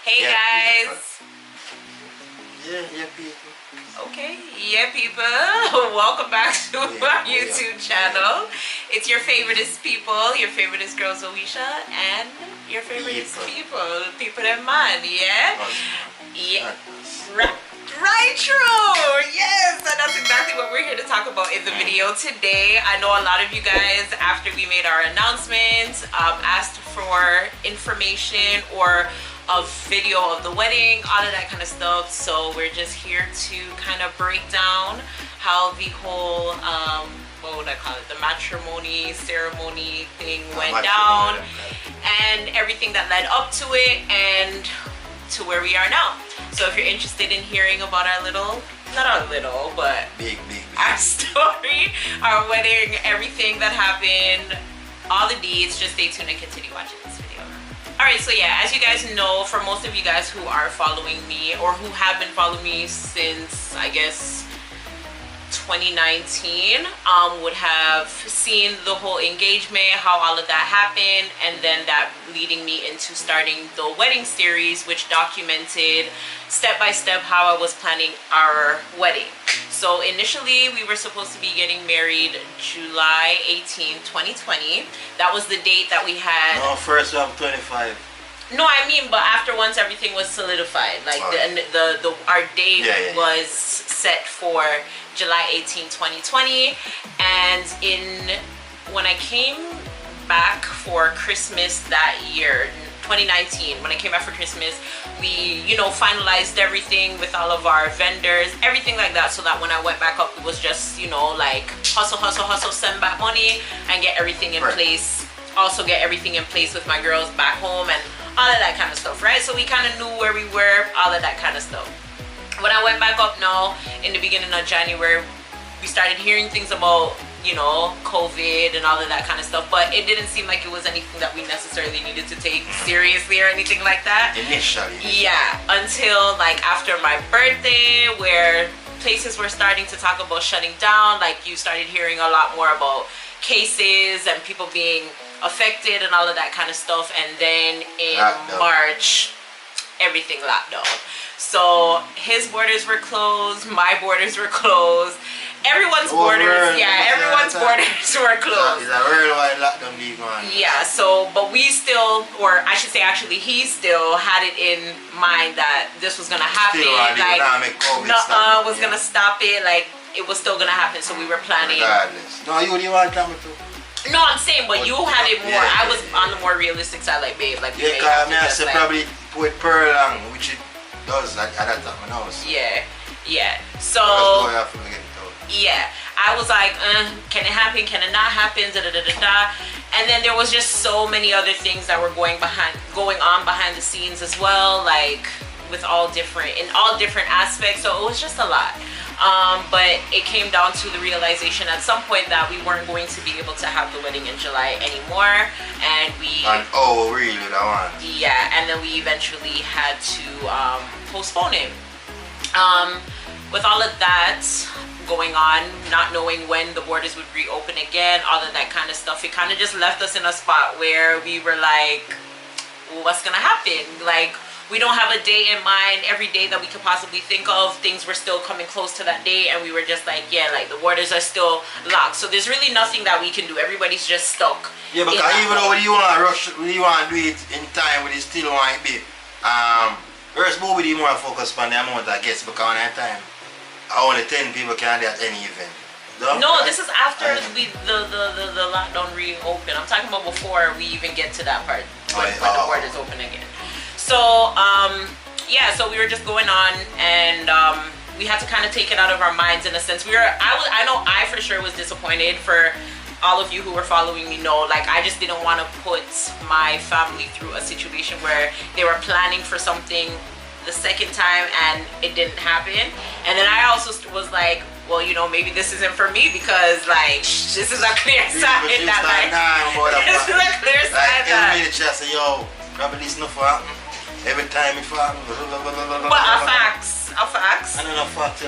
Hey guys. Yeah, people. Okay, yeah, people. Welcome back to our YouTube channel. It's your favoriteest people, your favoriteest girl Zoeshaaa, and your favoriteest people in mind, yeah? Yeah. Right, true. Yes, and that's exactly what we're here to talk about in the video today. I know a lot of you guys, after we made our announcement, asked for information or a video of the wedding, all of that kind of stuff. So we're just here to kind of break down how the whole what would I call it, the matrimony ceremony thing went down, and everything that led up to it and to where we are now. So if you're interested in hearing about our little, not our little, but big our story, our wedding, everything that happened, all the deeds, just stay tuned and continue watching this video. Alright, so yeah, as you guys know, for most of you guys who are following me or who have been following me since, I guess, 2019, would have seen the whole engagement, how all of that happened, and then that leading me into starting the wedding series, which documented step by step how I was planning our wedding. So initially we were supposed to be getting married July 18, 2020. That was the date that we had. No, first of 25. No, I mean, but after once everything was solidified, like our date was set for July 18, 2020, and when I came back for Christmas that year, 2019, when I came back for Christmas, we, finalized everything with all of our vendors, everything like that, so that when I went back up, it was just, like hustle, send back money and get everything in place. Also get everything in place with my girls back home and all of that kind of stuff, right? So we kind of knew where we were, all of that kind of stuff. When I went back up now in the beginning of January, we started hearing things about, COVID and all of that kind of stuff, but it didn't seem like it was anything that we necessarily needed to take seriously or anything like that. Initially. Yeah, until like after my birthday, where places were starting to talk about shutting down, like you started hearing a lot more about cases and people being affected and all of that kind of stuff, and then in March, everything locked down. So his borders were closed, my borders were closed, everyone's borders were closed. It's a worldwide lockdown being on. Yeah, so, but we still, or I should say actually he still had it in mind that this was gonna happen, was gonna stop it, like it was still gonna happen, so we were planning. Regardless. No, you want to too. No, I'm saying, but you had it more. I was on the more realistic side, like, babe, like, because I said probably put Pearl on, which it does like at that time when I was. Yeah. So, yeah, I was like, can it happen? Can it not happen? And then there was just so many other things that were going on behind the scenes as well, like with all different aspects. So it was just a lot. But it came down to the realization at some point that we weren't going to be able to have the wedding in July anymore, and really that one. Yeah, and then we eventually had to postpone it. With all of that going on, not knowing when the borders would reopen again, all of that kind of stuff, it kind of just left us in a spot where we were like, well, what's gonna happen? Like, we don't have a day in mind. Every day that we could possibly think of, things were still coming close to that day, and we were just like, yeah, like the borders are still locked. So there's really nothing that we can do. Everybody's just stuck. Yeah, because even though you want to rush, you want to do it in time, but you still want to be. First, but we need more focus on the amount of guests, because at that time, only 10 people can do at any event. No, this is after the lockdown reopened. I'm talking about before we even get to that part, when the borders open again. So, yeah, so we were just going on, and we had to kind of take it out of our minds in a sense. I know I for sure was disappointed. For all of you who were following me know, like, I just didn't want to put my family through a situation where they were planning for something the second time and it didn't happen. And then I also was like, well, maybe this isn't for me, because like this is a clear sign that this is a clear sign that probably this no for every time it happens. But a facts. I don't know facts.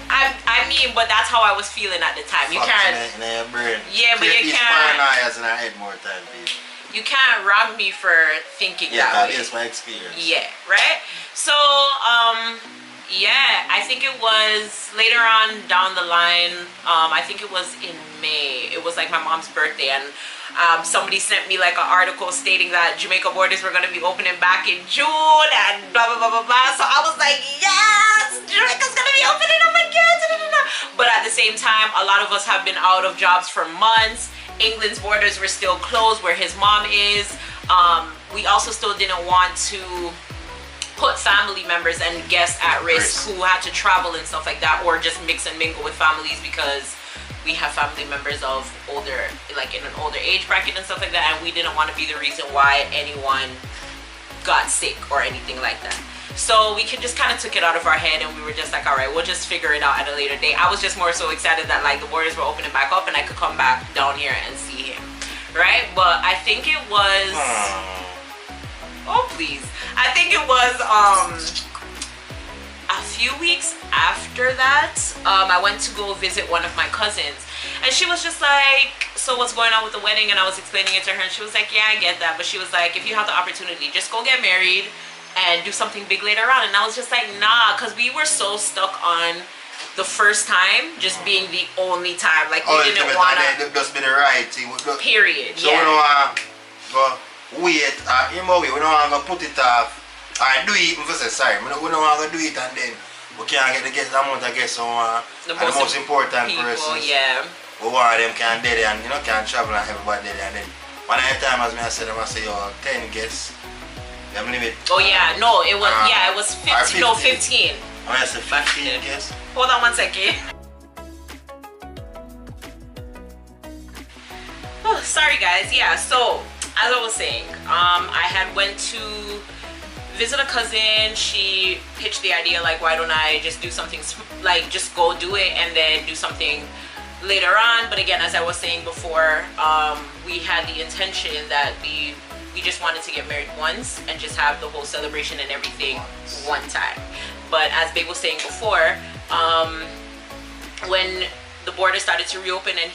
I mean, but that's how I was feeling at the time. You can't. Yeah, but you can't. paranoias in our head more time, baby. you can't rob me for thinking that way. Yeah, that's my experience. Yeah, right? So, yeah, I think it was later on down the line, I think it was in May. It was like my mom's birthday, and somebody sent me like an article stating that Jamaica borders were going to be opening back in June and blah, blah, blah, blah, blah. So I was like, yes, Jamaica's going to be opening, oh my God. Da, da, da, da. But at the same time, a lot of us have been out of jobs for months. England's borders were still closed where his mom is. We also still didn't want to put family members and guests at risk who had to travel and stuff like that, or just mix and mingle with families, because we have family members of older, like in an older age bracket and stuff like that, and we didn't want to be the reason why anyone got sick or anything like that. So we just kind of took it out of our head, and we were just like, all right, we'll just figure it out at a later date. I was just more so excited that like the borders were opening back up and I could come back down here and see him, right? But I think it was, oh please, I think it was a few weeks after that, I went to go visit one of my cousins, and she was just like, so what's going on with the wedding? And I was explaining it to her, and she was like, yeah, I get that, but she was like, if you have the opportunity, just go get married and do something big later on. And I was just like, nah, because we were so stuck on the first time just being the only time, like we didn't want to just be the right thing. Period. So we don't want to go wait, we don't want to put it off or do it even for say sorry. We don't want to do it and then we can't get the guests, the amount of guests the most important people, persons. Yeah. We want them can do it and can travel and everybody there, and then one at a time, as I said, I say 10 guests. Limit, oh yeah, no, it was it was 15. No, 15. I said 15 guests. Hold on one second. Oh, sorry guys. Yeah, so as I was saying, I had went to visit a cousin. She pitched the idea like, why don't I just do something, like just go do it and then do something later on. But again, as I was saying before, we had the intention that we just wanted to get married once and just have the whole celebration and everything one time. But as Big was saying before, when the border started to reopen and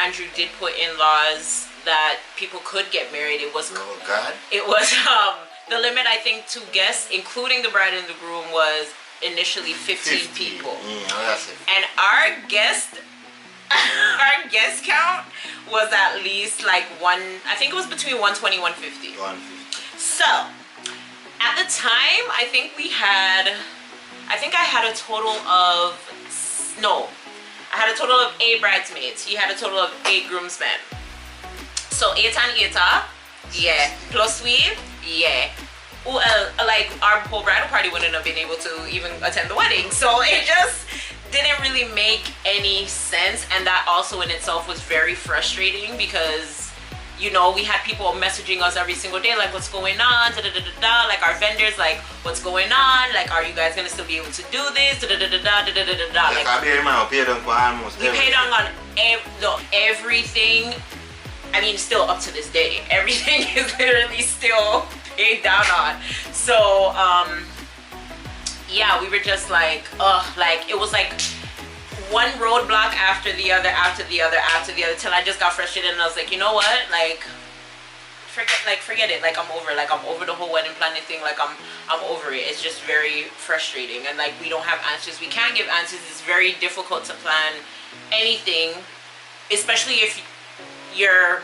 Andrew did put in laws that people could get married, it was the limit, I think, to guests, including the bride and the groom, was initially 15 people. And our guest count was at least like I think it was between 120 and 150. So at the time, I think I had a total of I had a total of 8 bridesmaids. He had a total of 8 groomsmen. So 8 and 8, yeah, plus we, yeah. Like our whole bridal party wouldn't have been able to even attend the wedding. So it just didn't really make any sense, and that also in itself was very frustrating because we had people messaging us every single day like, what's going on, da, da, da, da, da. Like our vendors, like, what's going on, like, are you guys gonna still be able to do this, da, da, da, da, da, da, da, da, da. Like, we paid on everything. I mean, still up to this day, everything is literally still paid down on. So yeah, we were just like, like it was like one roadblock after the other, till I just got frustrated and I was like, you know what, like forget it, like I'm over the whole wedding planning thing, like I'm over it. It's just very frustrating, and like we don't have answers, we can't give answers. It's very difficult to plan anything, especially if you're,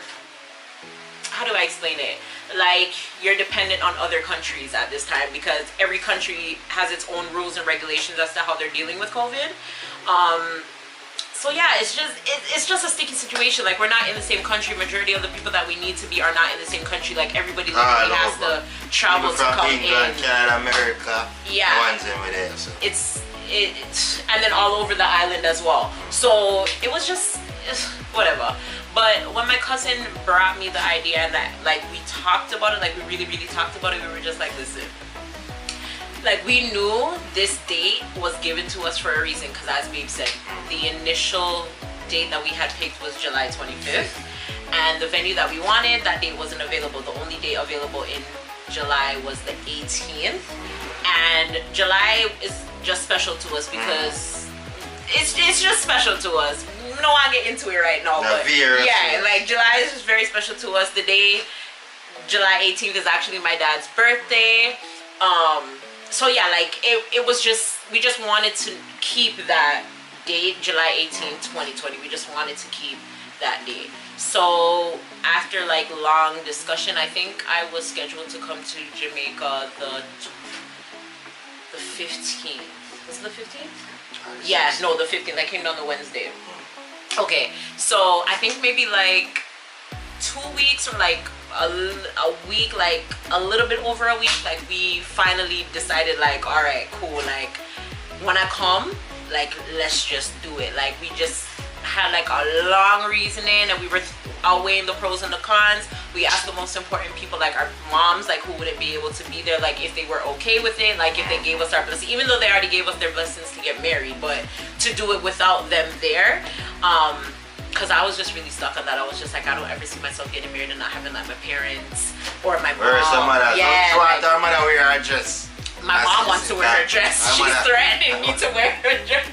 how do I explain it, like you're dependent on other countries at this time, because every country has its own rules and regulations as to how they're dealing with COVID. So yeah, it's just a sticky situation. Like, we're not in the same country. Majority of the people that we need to be are not in the same country. Like, everybody literally has to travel to come England, in. Canada, America. Yeah. One's over there, so. It's and then all over the island as well. So it was just whatever. But when my cousin brought me the idea and that, like, we talked about it, like we really talked about it, we were just like, listen, like, we knew this date was given to us for a reason, because as Babe said, the initial date that we had picked was July 25th, and the venue that we wanted, that date wasn't available. The only date available in July was the 18th, and July is just special to us because it's just special to us. We don't want to get into it right now, but yeah, like July is just very special to us. The day July 18th is actually my dad's birthday. So yeah, like it was just, we just wanted to keep that date, July 18th, 2020. We just wanted to keep that date. So after like long discussion, I think I was scheduled to come to Jamaica the 15th. Was it the 15th? Yeah, no, the 15th. I came down the Wednesday. Okay, so I think maybe like 2 weeks or like a week, like a little bit over a week, like we finally decided like, all right, cool, like when I come, like let's just do it. Like we just had like a long reasoning, and we were outweighing the pros and the cons. We asked the most important people, like our moms, like who wouldn't be able to be there, like if they were okay with it, like if they gave us our blessing, even though they already gave us their blessings to get married, but to do it without them there. Because I was just really stuck on that. I was just like, I don't ever see myself getting married and not having like my parents or my mom. Yeah, so like, our mother wear her dress. My mom wants to wear her dress. She's threatening me to wear her dress.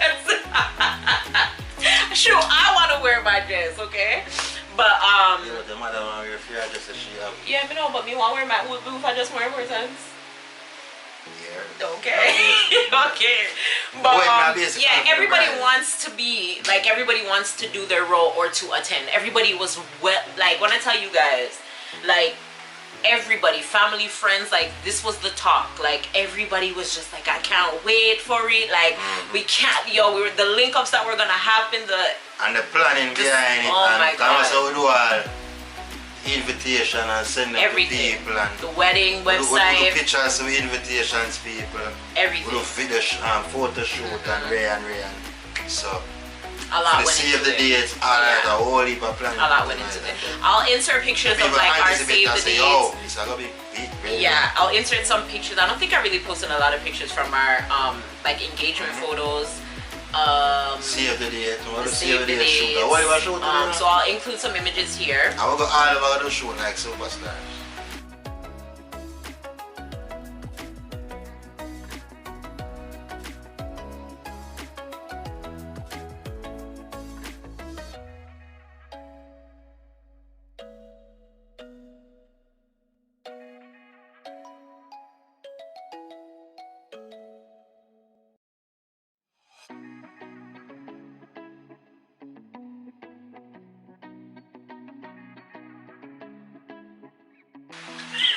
Shoot, I want to wear my dress, okay? But yeah, the mother want to wear her dress that she have. Yeah, me know, but me want to wear my wood if I just wear more times. Yeah. Okay. Okay. But yeah, everybody wants to be like, everybody wants to do their role or to attend. Everybody was like, when I tell you guys, like everybody, family, friends, like this was the talk. Like everybody was just like, I can't wait for it. Like we can't, we were the link ups that were gonna happen, and the planning behind it. Oh my God. And also we do all invitation and send them everything. to people, and the wedding website, we do pictures with invitations people, everything, we do video photo shoot and Ray. So a lot went save into the it. dates, all that, a whole heap of planning. A lot went into it. I'll insert pictures of like our save the dates. Oh, this is gonna be big, baby. Yeah, I'll insert some pictures. I don't think I really posted a lot of pictures from our like engagement photos. Save the date. Save the dates. Shoot. What do you shoot? So I'll include some images here. I will go all over the shoot like superstars.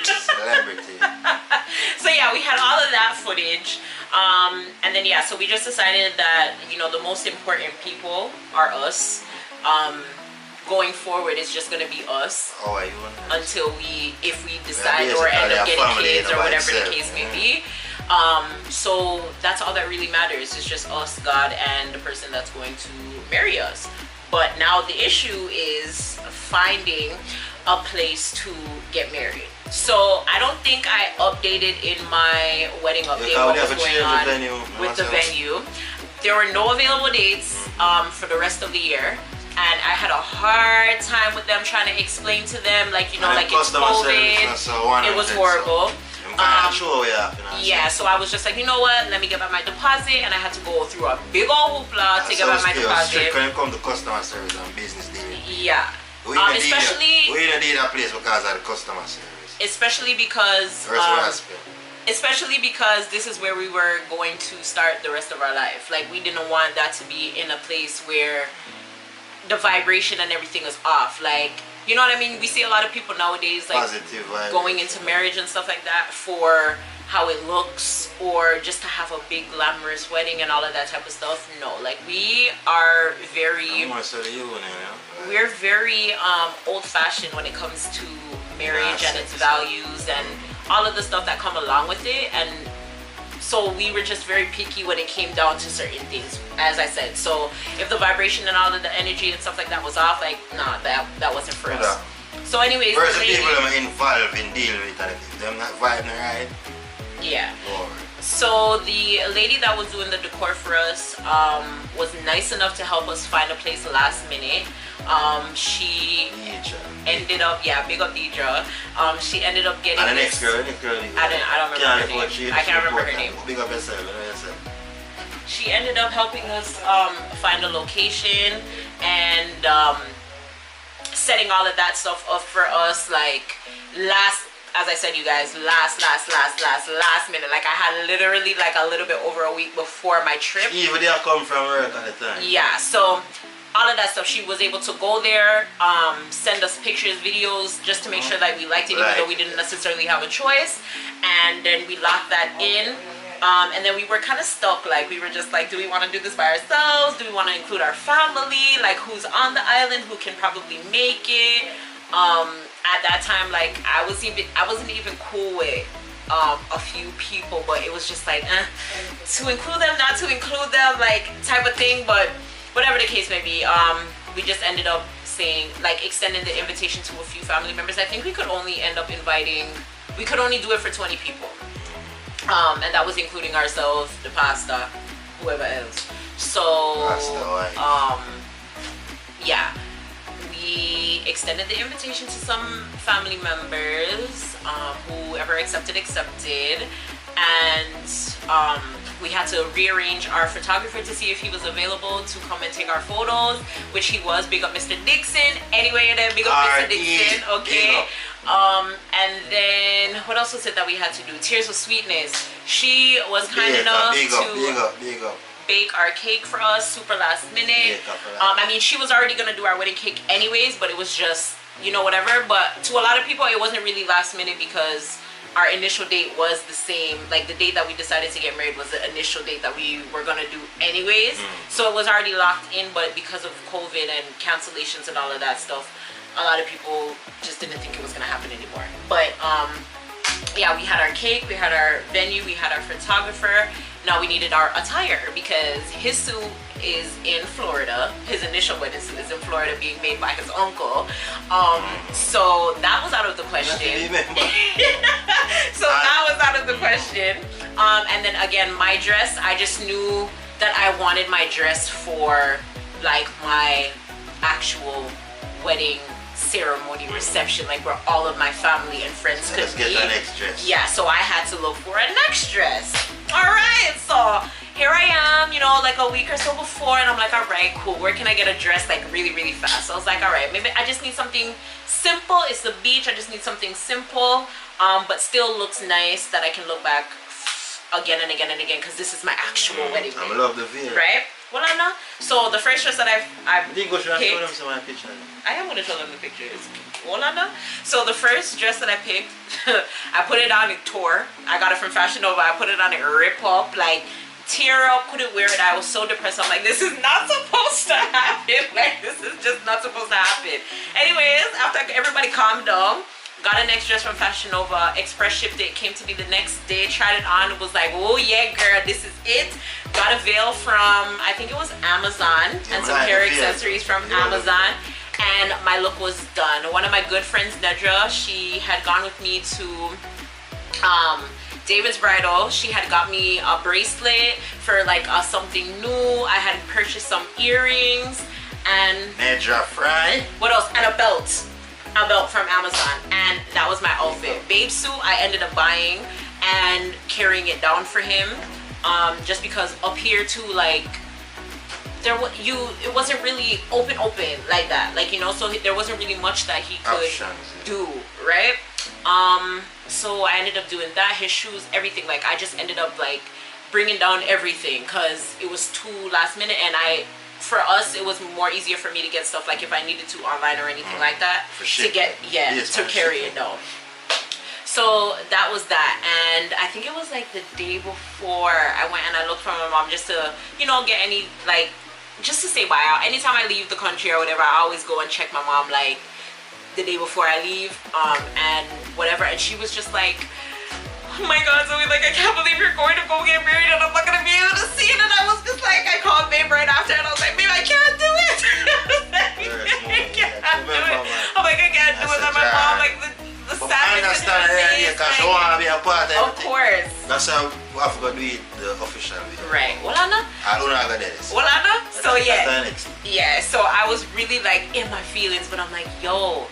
Celebrity. So yeah, we had all of that footage, and then yeah, so we just decided that the most important people are us. Going forward, it's just gonna be us until if we decide or end up getting kids or whatever the case may be. So that's all that really matters. It's just us, God, and the person that's going to marry us. But now the issue is finding a place to get married. So I don't think I updated in my wedding update what was going on with the venue. There were no available dates for the rest of the year, and I had a hard time with them trying to explain to them like like it's COVID. It was horrible. Yeah, so I was just like, you know what, let me get back my deposit, and I had to go through a big old hoopla to get back my deposit. When it comes to customer service and business dealing. Yeah. We didn't need a place because of the customer service. Especially because this is where we were going to start the rest of our life. Like we didn't want that to be in a place where the vibration and everything is off. Like, you know what I mean? We see a lot of people nowadays like going into marriage and stuff like that for how it looks, or just to have a big glamorous wedding and all of that type of stuff. No, like we are very old-fashioned when it comes to marriage and its values and all of the stuff that come along with it. And so we were just very picky when it came down to certain things, as I said. So if the vibration and all of the energy and stuff like that was off, like nah, that wasn't for us. So anyways, the people that are involved in dealing with it, them not vibing right. Yeah. So the lady that was doing the decor for us was nice enough to help us find a place last minute. She ended up, big up Deidre. She ended up getting and the next girl. I don't remember her name. I can't remember her name. Big up yourself. She ended up helping us find a location and setting all of that stuff up for us, like as I said, you guys, last minute. Like I had literally like a little bit over a week before my trip. Even they come from work at the time. Yeah, so all of that stuff, she was able to go there, send us pictures, videos, just to make sure that we liked it, even though we didn't necessarily have a choice. And then we locked that in. And then we were kind of stuck. Like we were just like, do we want to do this by ourselves? Do we want to include our family? Like who's on the island? Who can probably make it? At that time, like I wasn't even cool with a few people, but it was just like to include them, not to include them, like type of thing. But whatever the case may be, we just ended up saying, like, extending the invitation to a few family members. I think we could only end up inviting, we could only do it for 20 people, and that was including ourselves, the pastor, whoever else. So yeah, we extended the invitation to some family members. Whoever accepted, and we had to rearrange our photographer to see if he was available to come and take our photos, which he was. Big up Mr. Dixon. Anyway, and then big up Mr. Dixon. Okay. And then what else was it that we had to do? Tears of Sweetness. She was kind enough to bake our cake for us, super last minute. I mean, she was already gonna do our wedding cake anyways, but it was just, you know, whatever. But to a lot of people, it wasn't really last minute because our initial date was the same. Like the date that we decided to get married was the initial date that we were gonna do anyways. So it was already locked in, but because of COVID and cancellations and all of that stuff, a lot of people just didn't think it was gonna happen anymore. But yeah, we had our cake, we had our venue, we had our photographer. Now we needed our attire because his suit is in Florida. His initial wedding suit is in Florida, being made by his uncle. So that was out of the question. So that was out of the question. And then again, my dress, I just knew that I wanted my dress for like my actual wedding ceremony reception, like where all of my family and friends could be. Let's get the next dress. Yeah, so I had to look for a next dress. All right, so here I am, you know, like a week or so before, and I'm like, all right, cool, where can I get a dress like really fast? So I was like, all right, maybe I just need something simple. It's the beach. I just need something simple, but still looks nice, that I can look back again and again and again, because this is my actual wedding day. I love the veil. Right? Well, I know. So the first dress that I didn't go show them some of my pictures. I am going to show them the pictures. Well, I know. So the first dress that I picked, I put it on, it tore. I got it from Fashion Nova. I put it on, it rip up, like tear up, couldn't wear it. I was so depressed. I'm like, this is not supposed to happen. Like, this is just not supposed to happen. Anyways, after everybody calmed down, got a next dress from Fashion Nova, express shipped it, came to me the next day, tried it on, it was like, oh yeah girl, this is it. Got a veil from, I think it was Amazon, and some hair accessories from Amazon, and my look was done. One of my good friends, Nedra, she had gone with me to David's Bridal. She had got me a bracelet for like something new. I had purchased some earrings, and Nedra Fry. What else? And a belt from Amazon, and that was my outfit. Babe suit I ended up buying and carrying it down for him, just because up here too, like it wasn't really open like that, like, you know, so there wasn't really much that he could do, right? So I ended up doing that, his shoes, everything. Like I just ended up like bringing down everything because it was too last minute, and for us, it was more easier for me to get stuff, like if I needed to online or anything like that, to get, to carry it down. So that was that. And I think it was like the day before I went and I looked for my mom just to, you know, get any, like, just to say bye out. Anytime I leave the country or whatever, I always go and check my mom like the day before I leave, and whatever. And she was just like, oh my god, Zoe, like, I can't believe you're going to go get married and I'm not gonna be able to see it. And I was just like, I called Babe right after and I was like, babe, I can't do it. I can't do it. I'm like, I can't do it. And my mom, like, the sadness in her face. Because she want to be a part of it. Of course. That's how we have to do it the official way. Right. Well, Anna. I don't know how to do this. Well, Anna. So yeah. Yeah. So I was really like in my feelings, but I'm like, yo,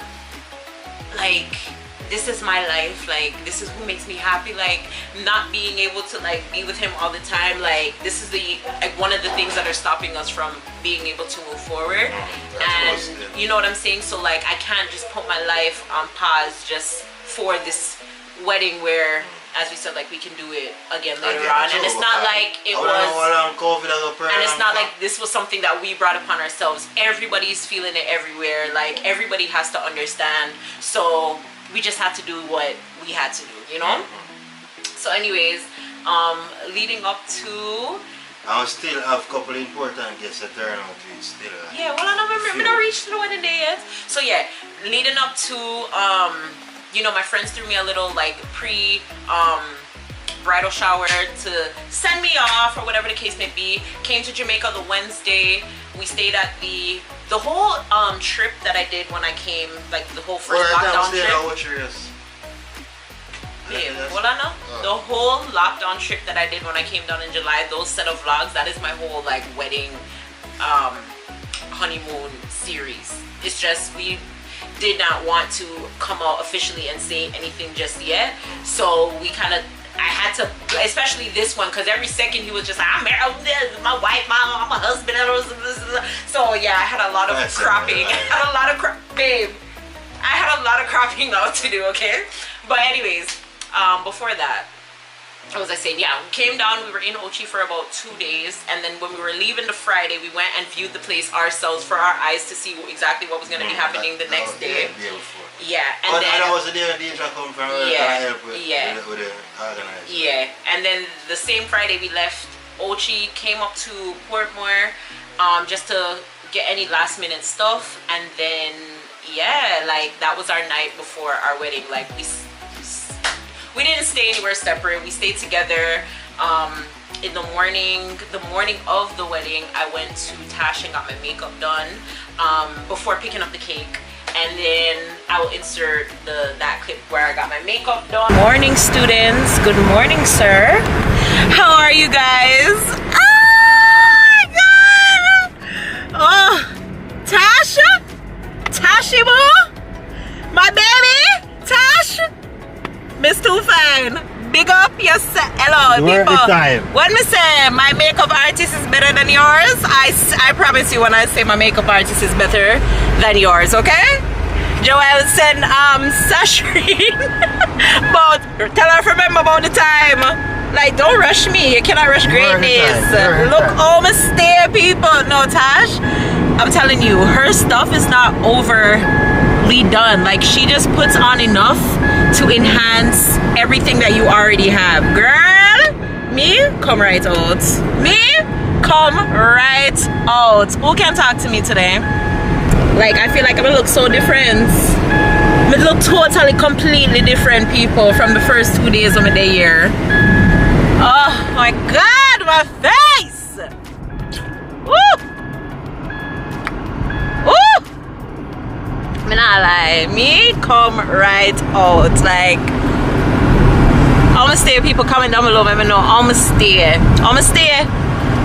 like, this is my life, like this is who makes me happy, like not being able to like be with him all the time, like this is the like one of the things that are stopping us from being able to move forward. And you know what I'm saying? So like I can't just put my life on pause just for this wedding where, as we said, like we can do it again later on. And it's not like it was, and it's not like this was something that we brought upon ourselves. Everybody's feeling it everywhere, like everybody has to understand, so we just had to do what we had to do, you know. So anyways, leading up to, I still have a couple important guests that turn out to it still. Yeah, well I know I'm not reached the wedding day yet. So yeah, leading up to you know, my friends threw me a little like pre bridal shower to send me off or whatever the case may be. Came to Jamaica the Wednesday. We stayed at the whole trip that I did when I came, like the whole first lockdown trip. Babe, well I know. The whole lockdown trip that I did when I came down in July, those set of vlogs, that is my whole like wedding honeymoon series. It's just we did not want to come out officially and say anything just yet, so we kind of, I had to, especially this one, because every second he was just like, I'm married, my wife, I'm a husband. So yeah, I had a lot of cropping. Babe, I had a lot of cropping out to do, okay? But anyways, before that, what was I saying? Yeah, we came down, we were in Ochi for about 2 days, and then when we were leaving the Friday, we went and viewed the place ourselves for our eyes to see exactly what was going to be happening the next day. Yeah, and then that was the day when Deidre come from help with the organization. Yeah, and then the same Friday we left Ochi, came up to Portmore, just to get any last minute stuff, and then yeah, like that was our night before our wedding. Like we didn't stay anywhere separate. We stayed together. In the morning of the wedding, I went to Tash and got my makeup done before picking up the cake. And then I will insert that clip where I got my makeup done. Morning, students. Good morning, sir. How are you guys? Oh my God! Oh, Tasha, Tashibo, my baby, Tash, Miss Too Fine. Big up yourself. Hello, people. When me say my makeup artist is better than yours, I promise you when I say my makeup artist is better than yours, okay? Joelle send Sashreen. But tell her to remember about the time. Like, don't rush me. You cannot rush greatness. Look, almost stay, people. No, Tash, I'm telling you, her stuff is not overly done. Like, she just puts on enough to enhance everything that you already have. Girl, me, come right out. Me, come right out. Who can talk to me today? Like, I feel like I'm gonna look so different. I'm gonna look totally, completely different, people, from the first 2 days of my day here. Oh my God, my face! Woo! Woo! I'm not lie, me come right out. Like, I'ma stay. People comment down below, let me know. I'ma stay. I'ma stay.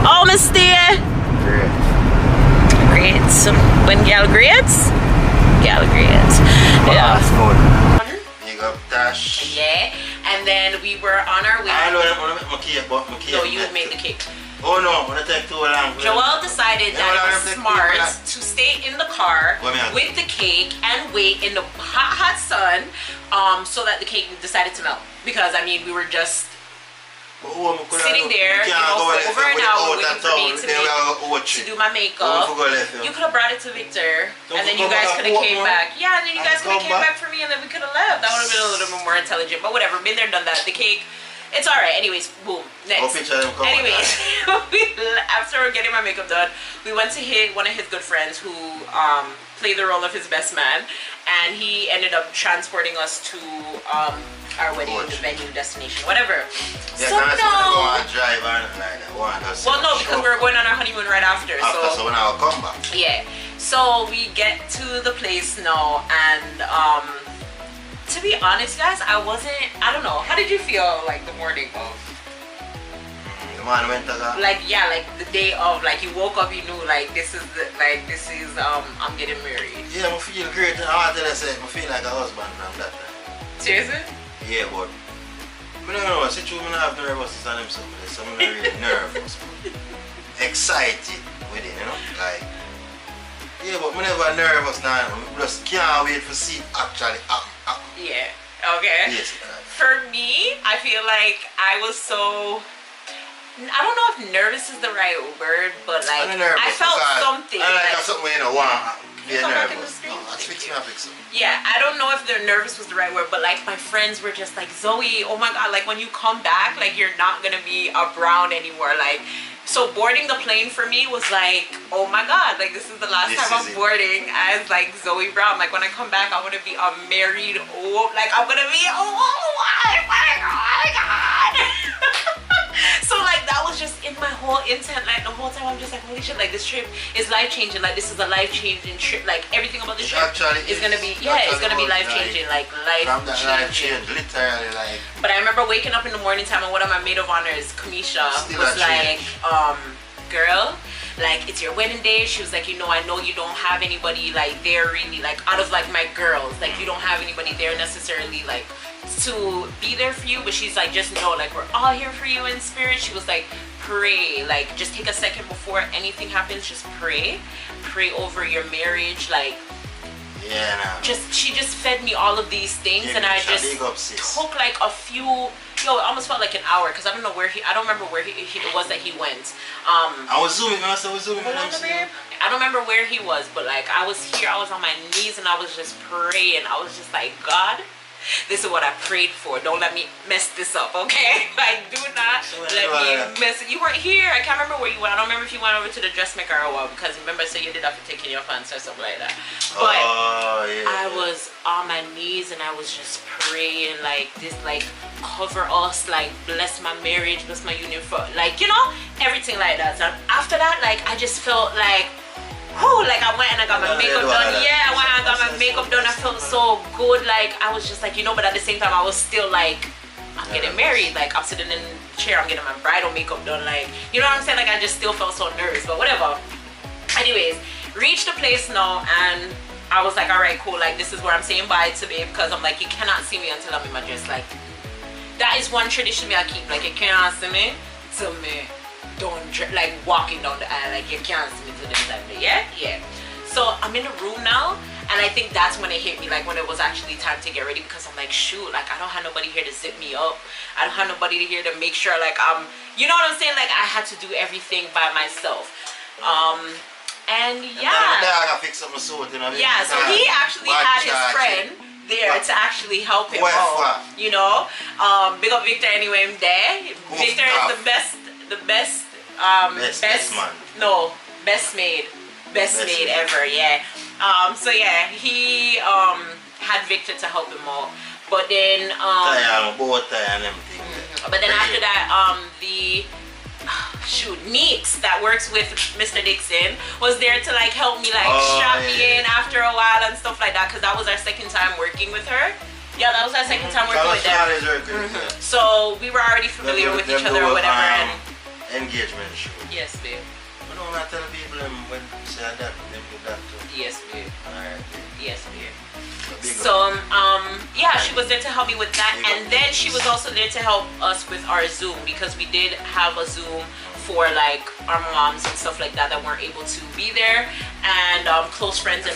I'ma stay. Great. When gal great, gal great. Yeah. Big up Tash. Yeah. And then we were on our way. I know I want to make my cake, but my cake. No, you made the cake. Oh no, I'm gonna take too long. Joelle decided that it was smart to stay in the car with the cake and wait in the hot sun, so that the cake decided to melt. Because I mean, we were just sitting there, you know, for over an hour waiting for me to do my makeup. You could have brought it to Victor, and then you guys could have came back. Yeah, and then you guys could have came back for me, and then we could have left. That would have been a little bit more intelligent. But whatever, been there, done that. The cake, it's all right. Anyways, boom. Next. Anyways, after getting my makeup done, we went to one of his good friends who played the role of his best man, and he ended up transporting us to our wedding, the venue, destination, whatever. Yeah, so no. Drive on like that. Well, no, because we were going on our honeymoon right after. So when I'll come back. Yeah. So we get to the place now, and to be honest, guys, I don't know. How did you feel like the morning of? The man went to that. Like, yeah, like the day of, like you woke up, you knew, like this is I'm getting married. Yeah, I feel great. I want to say, I feel like a husband from that time. Seriously? Yeah, but I don't know, see true, I have nervousness on them something. So I'm not really nervous, but excited with it, you know? Like, yeah, but I'm never nervous now. I just can't wait to see it actually happen. Yeah. Okay. Yes, for me, I feel like I was so, I don't know if nervous is the right word, but like I felt something. I like something you know want be nervous. No, that's fixing my fixing. Yeah, I don't know if the nervous was the right word, but like my friends were just like, Zoe, oh my god, like when you come back, like you're not gonna be around anymore. Like, so boarding the plane for me was like, oh my god, like this is the last time I'm boarding as like Zoe Brown. Like when I come back, I want to be a married, like I'm gonna be, oh my god. So like that was just in my whole intent. Like the whole time I'm just like, holy shit, like this trip is life changing. Like this is a life changing trip. Like everything about this trip is gonna be, yeah, it's gonna be life changing. Like life changing. Literally, like. But I remember waking up in the morning time and one of my maid of honors, Kamisha, was like, girl, like it's your wedding day. She was like, you know, I know you don't have anybody like there really, like out of like my girls, like you don't have anybody there necessarily like to be there for you, but she's like, just know like we're all here for you in spirit. She was like, pray, like just take a second before anything happens, just pray over your marriage, like yeah, no. She just fed me all of these things, and I just took like a few, it almost felt like an hour, because I don't remember where it was that he went. I was zooming. I was zooming. I don't remember where he was, but like I was here, I was on my knees, and I was just praying. I was just like, God, this is what I prayed for. Don't let me mess this up, okay? Like, do not let me mess it. You weren't here. I can't remember where you went. I don't remember if you went over to the dressmaker or what, because remember, so you did have to take care of your fans or something like that. But I was on my knees and I was just praying, like, this, like, cover us, like, bless my marriage, bless my union, for, like, you know, everything like that. So after that, like, I just felt like, oh, like I went and I got my makeup done. Yeah, I went and I got my makeup done. I felt so good. Like I was just like, you know, but at the same time I was still like, I'm getting married. Like I'm sitting in the chair, I'm getting my bridal makeup done. Like, you know what I'm saying? Like I just still felt so nervous, but whatever. Anyways, reached the place now and I was like, all right, cool. Like this is where I'm saying bye to babe, because I'm like, you cannot see me until I'm in my dress. Like that is one tradition me I keep. Like you cannot see me till me don't like walking down the aisle, like you can't see me to the side. Yeah. So I'm in the room now, and I think that's when it hit me, like when it was actually time to get ready, because I'm like, shoot, like I don't have nobody here to zip me up. I don't have nobody here to make sure, like you know what I'm saying? Like I had to do everything by myself. And yeah. I gotta fix up my sword, you know what I mean? Yeah. So he actually had his friend there to actually help him out. You know, big up Victor anyway. I'm there. Victor is the best maid ever. Yeah. So yeah, he had Victor to help him out, but then but then after that the Neeks that works with Mr. Dixon was there to like help me, like strap me in after a while and stuff like that, because that was our second time working with her. Yeah, that was our second time working with them. So we were already familiar with each other or whatever. And engagement show. Yes, babe. I don't want to tell people when you say that, them do that too. Yes, babe. Alright, babe. Yes, babe. So yeah, she was there to help me with that, and then she was also there to help us with our Zoom, because we did have a Zoom for like our moms and stuff like that weren't able to be there, and close friends and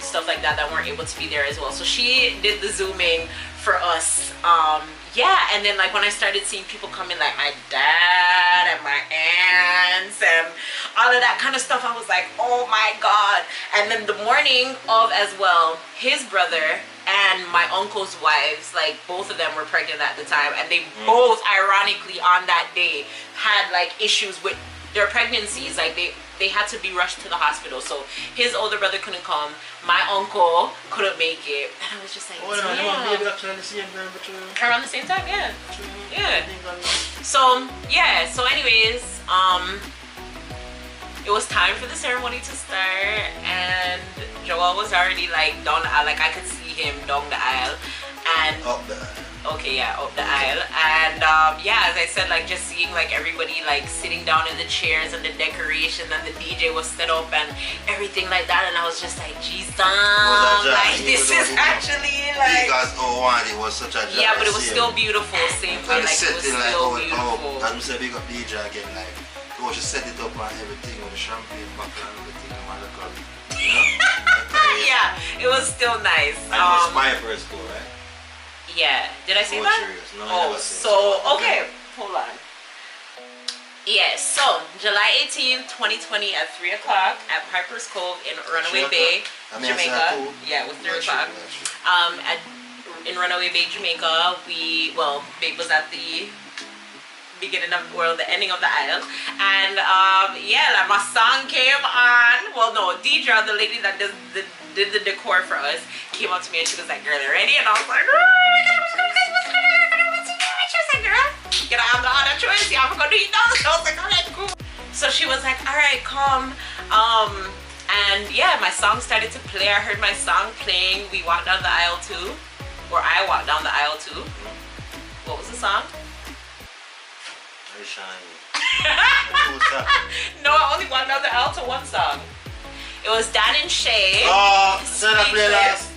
stuff like that weren't able to be there as well. So she did the Zooming for us. Yeah, and then like when I started seeing people coming, like my dad and my aunts and all of that kind of stuff, I was like, oh my god. And then the morning of as well, his brother and my uncle's wives, like both of them were pregnant at the time, and they both ironically on that day had like issues with their pregnancies. Like they had to be rushed to the hospital. So his older brother couldn't come, my uncle couldn't make it, and I was just like, around the same time. Yeah. So yeah, so anyways, it was time for the ceremony to start, and Joel was already like down the aisle. Like I could see him down the aisle, and Up the aisle. okay, yeah, up the aisle. And yeah, as I said, like just seeing like everybody like sitting down in the chairs and the decoration and the DJ was set up and everything like that, and I was just like, geez, like this is actually like, because it was such a yeah, but it was still beautiful, same way, like it was still beautiful. As we said, big up DJ again, like we should set it up and everything with the champagne bottle and everything, you know? Yeah, it was still nice. And it was my first go, right? Yeah, did I say that? No, oh, so okay, hold on. Yes, so July 18th, 2020 at 3 o'clock at Piper's Cove in Runaway Bay, Jamaica. Yeah, it was 3 o'clock. In Runaway Bay, Jamaica, Babe was at the beginning of, well, the ending of the aisle, and yeah, like my song came on. Well, no, Deidre, the lady that did the decor for us, came up to me and she was like, "Girl, you ready?" And I was like, "Oh my God, what's going on? She was like, "Girl, you don't have no other choice. You have to go do it now." So I was like, "Alright, cool." So she was like, "Alright, come." And yeah, my song started to play. I heard my song playing. We walked down the aisle too, or I walked down the aisle too. What was the song? No, I only walked down the aisle to one song. It was Dan and Shay. Oh, so that play last.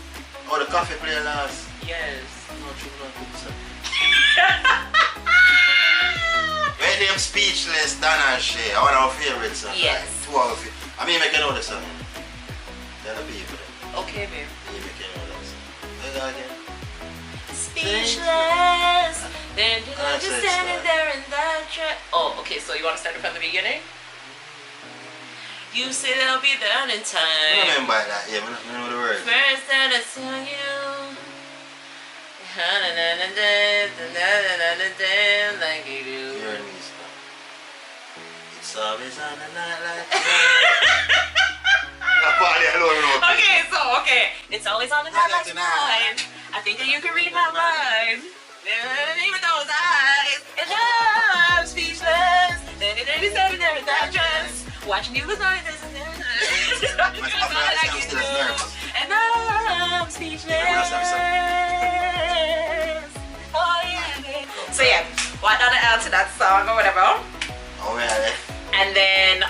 Oh, the coffee play last. Yes. When them Speechless, Dan and Shay, one of our favorites. Yes. Like, 2 of our favorites. I mean, make you know the song. Tell the people. Okay, babe. You make you know that song. Say that again. Speechless. Then you're just standing there in that dress. Oh, okay, so you want to start it from the beginning? You say they'll be done in time. I remember that, yeah, I don't know the words. First that I saw you, like you do. You're in me, stuff. It's always on the night like Okay, so, okay. It's always on the night like tonight. I think that you can read my mind. Even those eyes, and I'm speechless. Then you standing there in that dress. Watching you was like this and and I'm speechless. Oh yeah. So yeah, walk down the aisle to that song or whatever. Oh yeah. And then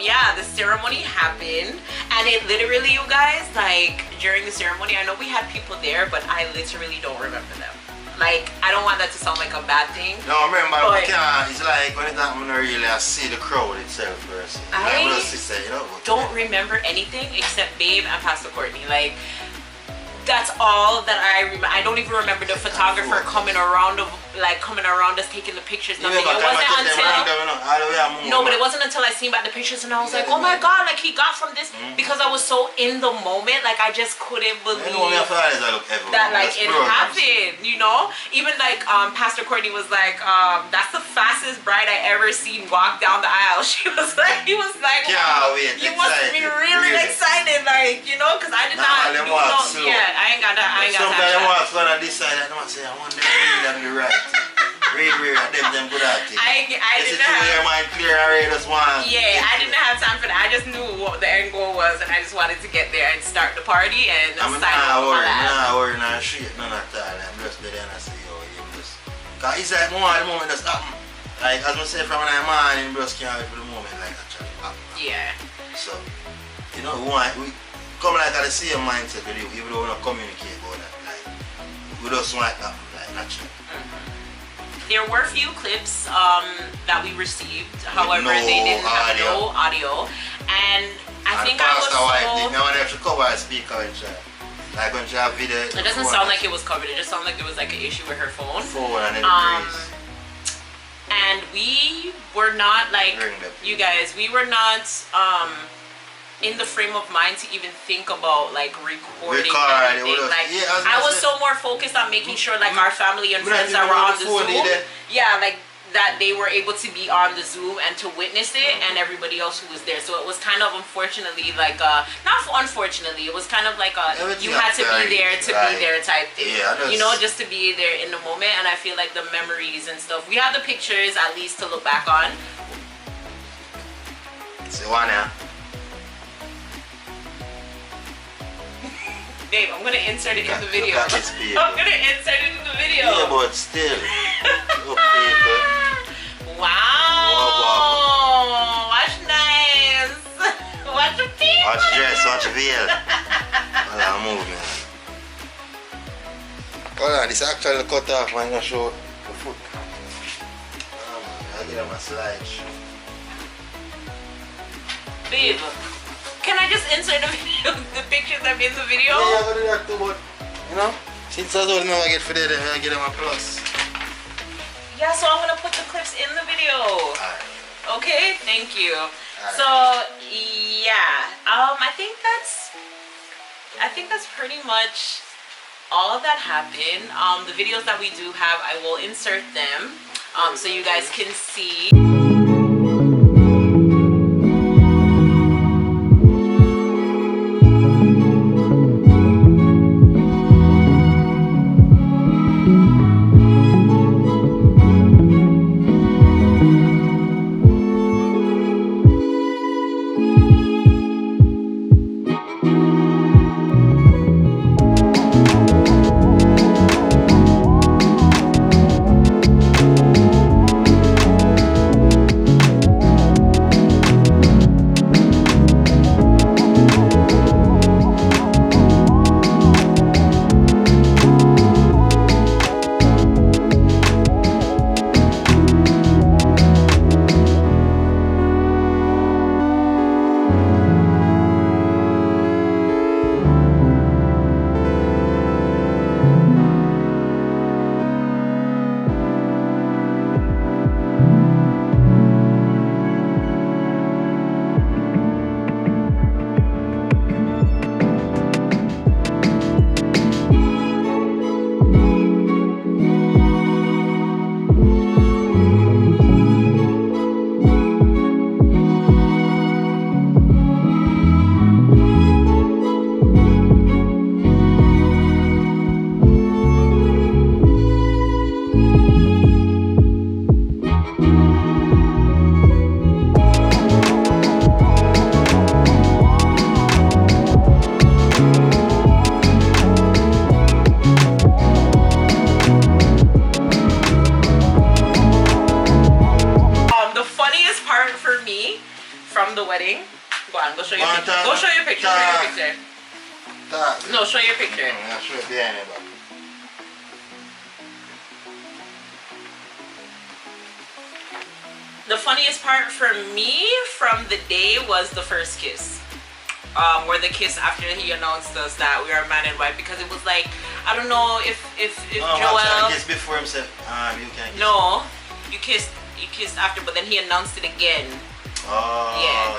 yeah, the ceremony happened, and it literally, you guys, like during the ceremony, I know we had people there, but I literally don't remember them. Like, I don't want that to sound like a bad thing. No, remember, it's like when it happens, really, I see the crowd itself first. I you know, don't remember anything except Babe and Pastor Courtney. Like, that's all that I remember. I don't even remember the photographer coming around us taking the pictures. Nothing. It wasn't until but it wasn't until I seen back the pictures and I was like, oh my God, like he got from this, because I was so in the moment, like I just couldn't believe that like it happened, you know. Even like Pastor Courtney was like, that's the fastest bride I ever seen walk down the aisle. He was like, you must be really excited, like, you know, because I did not know. Yeah. I ain't got that. I ain't got that. Sometimes I walk on this side and I say, I want them to read on the right. Read, them good at it. I didn't have your mind clear and just want. Yeah, I didn't have time for that. I just knew what the end goal was, and I just wanted to get there and start the party and sign up for that. I'm not worried, not shit, none of that. I'm just there and I say, yo, you just. Because it's like more at the moment that's happening. Like, as I say, from when I'm on, you just can't wait for the moment, like, actually happen. Yeah. So, you know, we come like at the same mindset with you, even though we don't communicate about that. Like, we just want that, like, naturally. There were few clips that we received, however, they didn't have no audio. And I think I was so... No one actually cover a speaker when she, like when she have video. It doesn't sound like it was covered, it just sounded like there was like an issue with her phone. And we were not like, you guys, we were not in the frame of mind to even think about like recording anything. Like, I was so more focused on making sure like our family and friends that were on the Zoom, like that they were able to be on the Zoom and to witness it, and everybody else who was there. So it was kind of unfortunately like not unfortunately, it was kind of like you had to be there to be there type thing. You know, just to be there in the moment. And I feel like the memories and stuff, we have the pictures at least to look back on. See one here? Babe, I'm gonna insert it in the video. Look at this paper. I'm gonna insert it in the video. Yeah, but still. Look, paper. Wow. Watch nice. Watch the people. Watch dress, watch veil. Hold on, move me. Hold on, this actually cut off, man. I'm gonna show the foot. I'll give them a slide show. Babe, can I just insert the video, the pictures that be in the video? Yeah, I'm gonna do that too, but you know, since I don't know I get for that, I'll give them a plus. Yeah, so I'm gonna put the clips in the video. Alright. Okay, thank you. Alright. So yeah, I think that's pretty much all that happened. The videos that we do have, I will insert them so you guys can see. wedding. Go on, go show your picture. Go show your picture. Show your picture. No, show your picture. I'll show it behind it. The funniest part for me from the day was the first kiss. Where the kiss after he announced us that we are man and wife, because it was like, I don't know if Joel kiss before himself. You can't kiss. No, you kissed after, but then he announced it again. Oh yeah.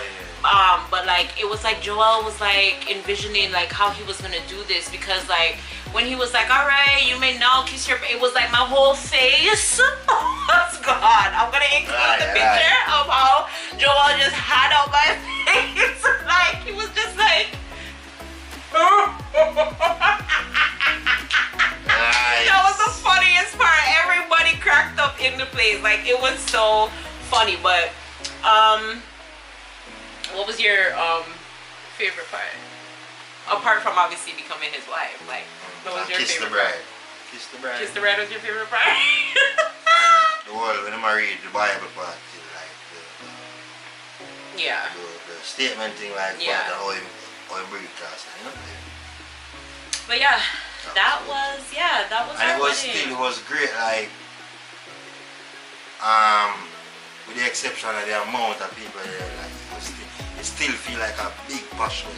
But like it was like Joel was like envisioning like how he was gonna do this, because like when he was like, all right, you may now kiss your, it was like my whole face was gone. I'm gonna include the picture of how Joel just had on my face. Like he was just like that was the funniest part. Everybody cracked up in the place. Like it was so funny. But what was your favorite part? Apart from obviously becoming his wife, like what was your favorite part? Kiss the bride. Kiss the bride was your favorite part? The whole, when I read the Bible part, like the statement thing, like how he broadcast, you know. But yeah, that was and our it was wedding. still, it was great, like with the exception of the amount of people there, like it still feel like a big passion.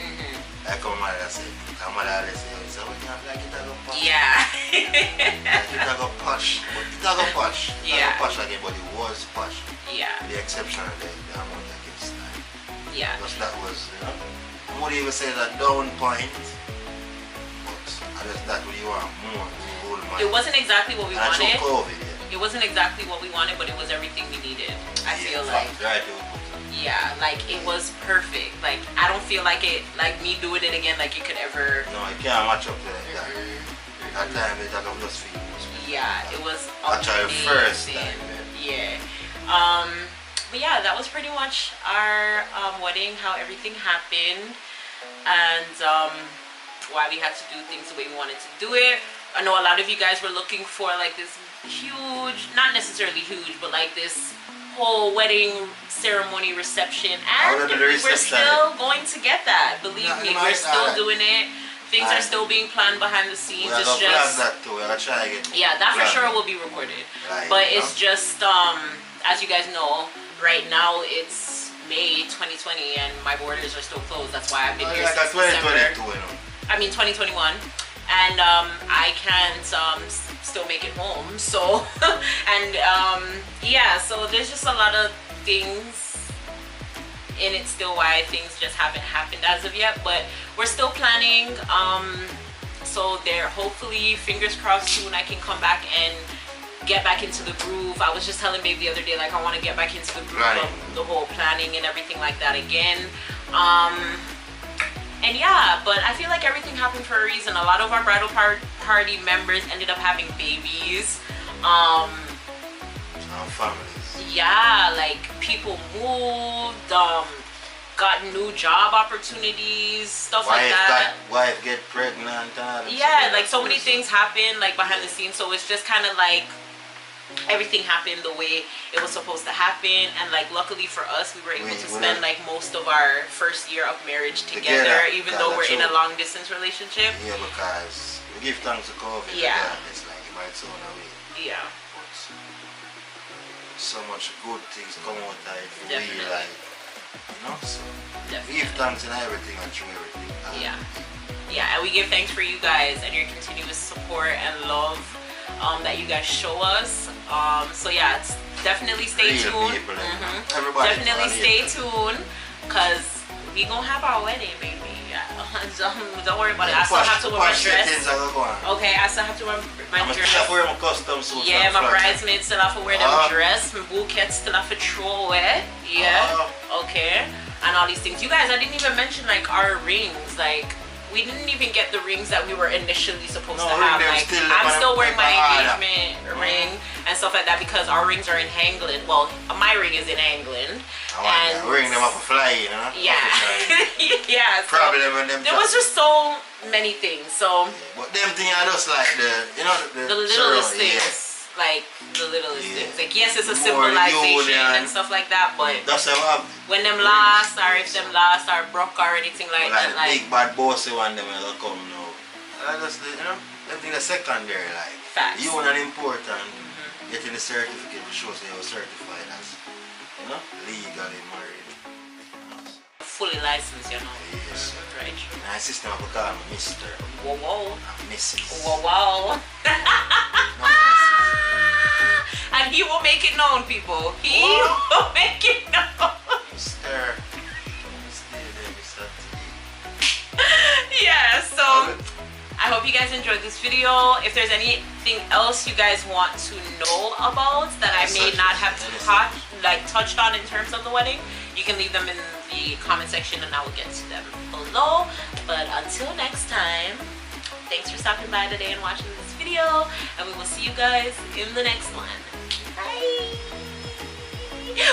Like our mother said, our mother always said, so we can't like it a go posh. Yeah. Like it a go posh, but it a go posh. It a go posh again, but it was posh. Yeah. With the exception of the amount of kids. Yeah. Because that was, you know, I would even say that down point, but I just that what you want more. It wasn't exactly what we wanted. COVID, It wasn't exactly what we wanted, but it was everything we needed. I feel like. Right. Yeah, like it was perfect. Like I don't feel like it, like me doing it again, like it could ever. No, it can't match up to that. That time it had just feelings. Yeah, it was actually first time. Yeah. But but yeah, that was pretty much our wedding, how everything happened, and why we had to do things the way we wanted to do it. I know a lot of you guys were looking for like this huge, not necessarily huge, but like this whole wedding ceremony reception, and we're still going to get that. Believe me, we're still doing it. Things are still being planned behind the scenes. It's just that too. Yeah, that for sure will be recorded. But it's just as you guys know, right now it's May 2020 and my borders are still closed. That's why I've been here since December. I mean 2021, and I can't still make it home. So and yeah, so there's just a lot of things in it still why things just haven't happened as of yet, but we're still planning. So there, hopefully, fingers crossed, soon I can come back and get back into the groove. I was just telling Babe the other day, like I want to get back into the groove of the whole planning and everything like that again. And yeah, but I feel like everything happened for a reason. A lot of our bridal party members ended up having babies. Our families. Yeah, like people moved, got new job opportunities, stuff like that. Wife get pregnant. Yeah, like so many things happen like behind the scenes. So it's just kind of like everything happened the way it was supposed to happen, and like luckily for us, we were able to spend like most of our first year of marriage together, even though we're in a long distance relationship. Yeah, because we give thanks to COVID. Yeah, it's like it might sound away. Yeah, but so much good things come out of it. Definitely. We like, you know, so we give thanks in everything and through everything. Yeah, yeah, and we give thanks for you guys and your continuous support and love that you guys show us. So yeah, it's definitely stay tuned. Definitely stay tuned, cause we gonna have our wedding, baby. Don't worry about it. I still have to wear my dress. Okay, I still have to wear my dress. Yeah, my bridesmaids still have to wear them dress. My bouquet still have to throw away. Yeah. Okay. And all these things. You guys, I didn't even mention like our rings. Like we didn't even get the rings that we were initially supposed to have. Like I'm still wearing my engagement ring and stuff like that because our rings are in England. Well, my ring is in England. And ring them off a fly, you know? Yeah. Yeah. So there was just so many things. So but them things are just like the littlest things. Yes. Like the littlest things. Like yes, it's a symbolization and stuff like that, but that's when them last or if them last are broke or anything like that, like big bad bossy one them will come now. That's the, you know, them things are secondary, like facts. You want an important getting the certificate to show that you're certified as, you know, legally married. Fully licensed, you know. Yes. Right. My sister will call me Mr. Whoa whoa. And Mrs. Whoa whoa. And he will make it known, people. He will make it known. Mr. Yeah, so I hope you guys enjoyed this video. If there's anything else you guys want to know about that I may not have touched on in terms of the wedding, you can leave them in the comment section and I will get to them below. But until next time, thanks for stopping by today and watching this video, and we will see you guys in the next one. Bye.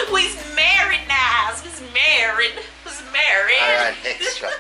Who's married now? Who's married? Who's married? Alright, extra.